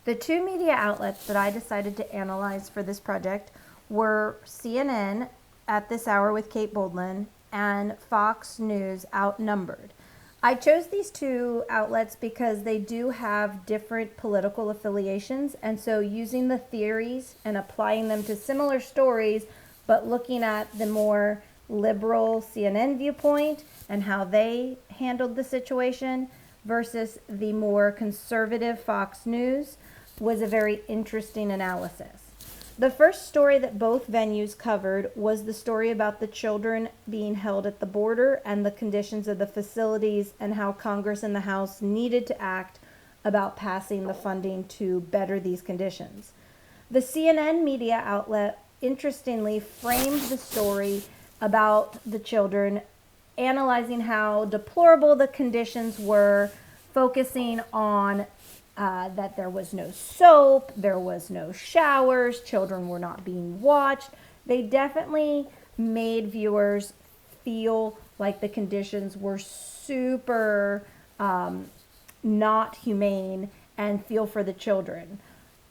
The two media outlets that I decided to analyze for this project were CNN at this hour with Kate Boldlin and Fox News Outnumbered. I chose these two outlets because they do have different political affiliations, and so using the theories and applying them to similar stories, but looking at the more liberal CNN viewpoint and how they handled the situation versus the more conservative Fox News was a very interesting analysis. The first story that both venues covered was the story about the children being held at the border and the conditions of the facilities and how Congress and the House needed to act about passing the funding to better these conditions. The CNN media outlet interestingly framed the story about the children, analyzing how deplorable the conditions were, focusing on that there was no soap, there was no showers, children were not being watched. They definitely made viewers feel like the conditions were super not humane and feel for the children.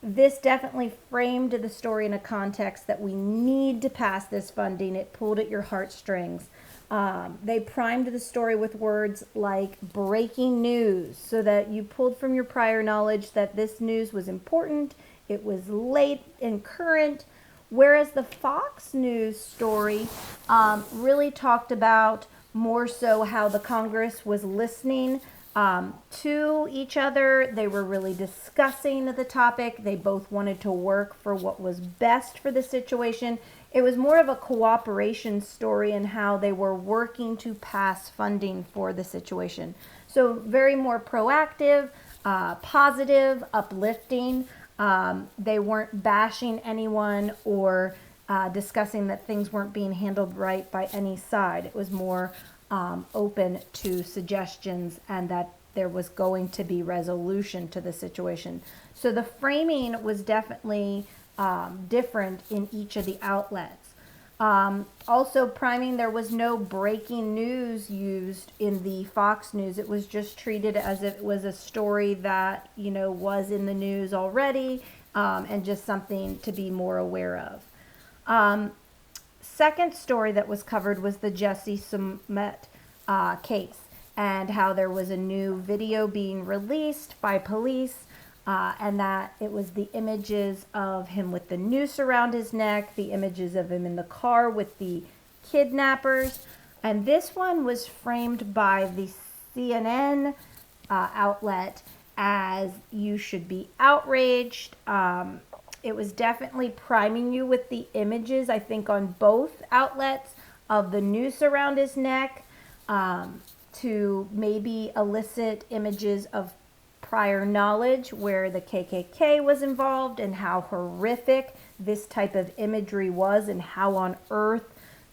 This definitely framed the story in a context that we need to pass this funding. It pulled at your heartstrings. They primed the story with words like breaking news so that you pulled from your prior knowledge that this news was important, it was late and current, whereas the Fox News story really talked about more so how the Congress was listening to each other. They were really discussing the topic. They both wanted to work for what was best for the situation. It was more of a cooperation story in how they were working to pass funding for the situation. So very more proactive, positive, uplifting. They weren't bashing anyone or discussing that things weren't being handled right by any side. It was more open to suggestions and that there was going to be resolution to the situation. So the framing was definitely different in each of the outlets. Also priming, there was no breaking news used in the Fox News. It was just treated as if it was a story that, was in the news already, and just something to be more aware of. Second story that was covered was the Jesse Smollett case and how there was a new video being released by police, and that it was the images of him with the noose around his neck, the images of him in the car with the kidnappers. And this one was framed by the CNN outlet as you should be outraged. It was definitely priming you with the images, I think, on both outlets of the noose around his neck, to maybe elicit images of prior knowledge where the KKK was involved and how horrific this type of imagery was and how on earth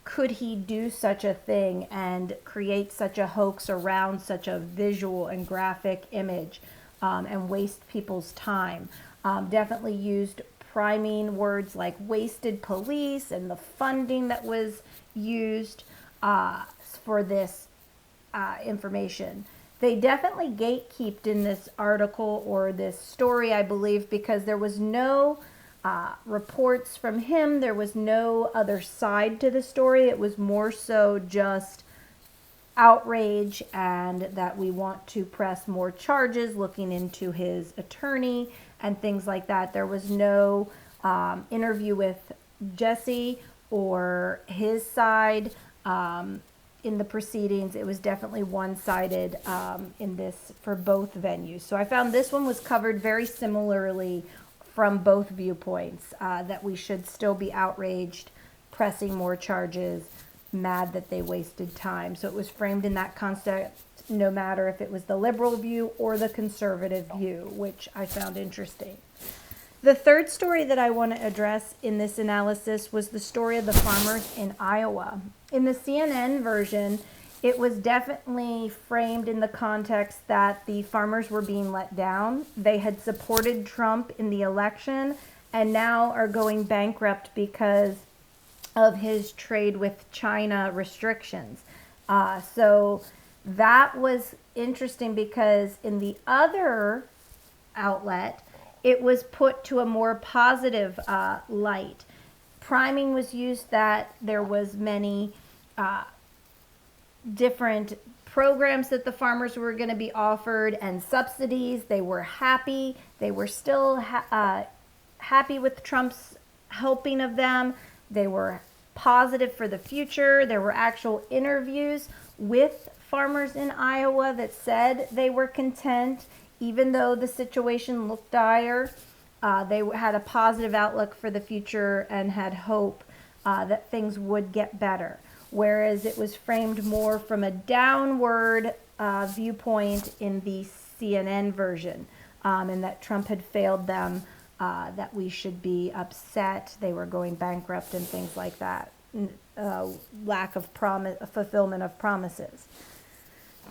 could he do such a thing and create such a hoax around such a visual and graphic image, and waste people's time. Definitely used priming words like wasted police and the funding that was used for this information. They definitely gatekeeped in this article or this story, I believe, because there was no reports from him. There was no other side to the story. It was more so just outrage and that we want to press more charges, looking into his attorney and things like that. There was no interview with Jesse or his side in the proceedings. It was definitely one-sided in this for both venues. So I found this one was covered very similarly from both viewpoints, that we should still be outraged, pressing more charges, mad that they wasted time. So it was framed in that concept, no matter if it was the liberal view or the conservative view, which I found interesting. The third story that I want to address in this analysis was the story of the farmers in Iowa. In the CNN version, it was definitely framed in the context that the farmers were being let down. They had supported Trump in the election and now are going bankrupt because of his trade with China restrictions. So that was interesting because in the other outlet, it was put to a more positive light. Priming was used that there was many different programs that the farmers were going to be offered and subsidies. They were happy. They were still happy with Trump's helping of them. They were positive for the future. There were actual interviews with farmers in Iowa that said they were content, even though the situation looked dire. They had a positive outlook for the future and had hope that things would get better. Whereas it was framed more from a downward viewpoint in the CNN version, and that Trump had failed them, that we should be upset, they were going bankrupt and things like that, lack of fulfillment of promises.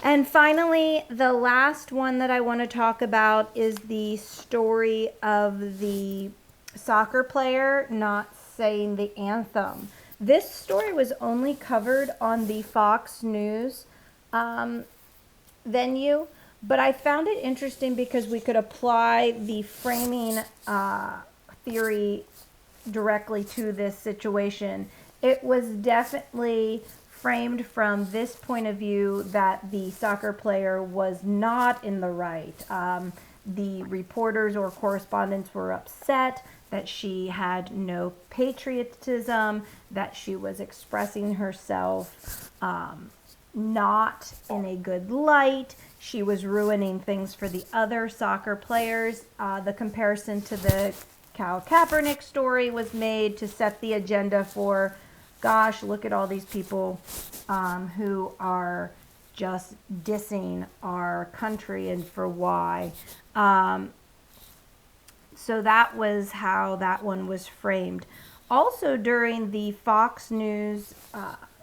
And finally, the last one that I want to talk about is the story of the soccer player not saying the anthem. This story was only covered on the Fox News venue, but I found it interesting because we could apply the framing theory directly to this situation. It was definitely framed from this point of view that the soccer player was not in the right. The reporters or correspondents were upset that she had no patriotism, that she was expressing herself not in a good light. She was ruining things for the other soccer players. The comparison to the Cal Kaepernick story was made to set the agenda for, gosh, look at all these people who are just dissing our country and for why. So that was how that one was framed. Also, during the Fox News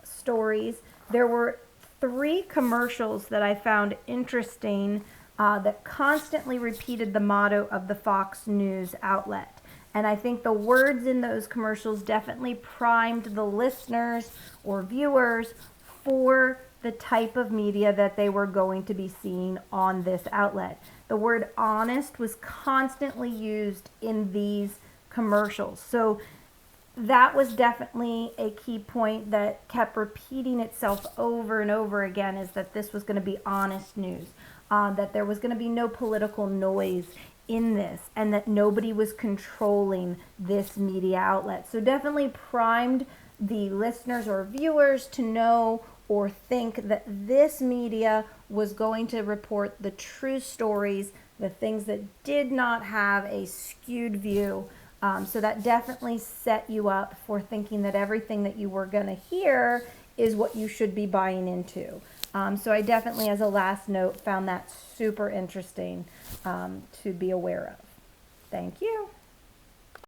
stories, there were 3 commercials that I found interesting that constantly repeated the motto of the Fox News outlet. And I think the words in those commercials definitely primed the listeners or viewers for the type of media that they were going to be seeing on this outlet. The word honest was constantly used in these commercials. So that was definitely a key point that kept repeating itself over and over again, is that this was going to be honest news, that there was going to be no political noise in this, and that nobody was controlling this media outlet. So definitely primed the listeners or viewers to know or think that this media was going to report the true stories, the things that did not have a skewed view. So that definitely set you up for thinking that everything that you were going to hear is what you should be buying into. So I definitely, as a last note, found that super interesting to be aware of. Thank you.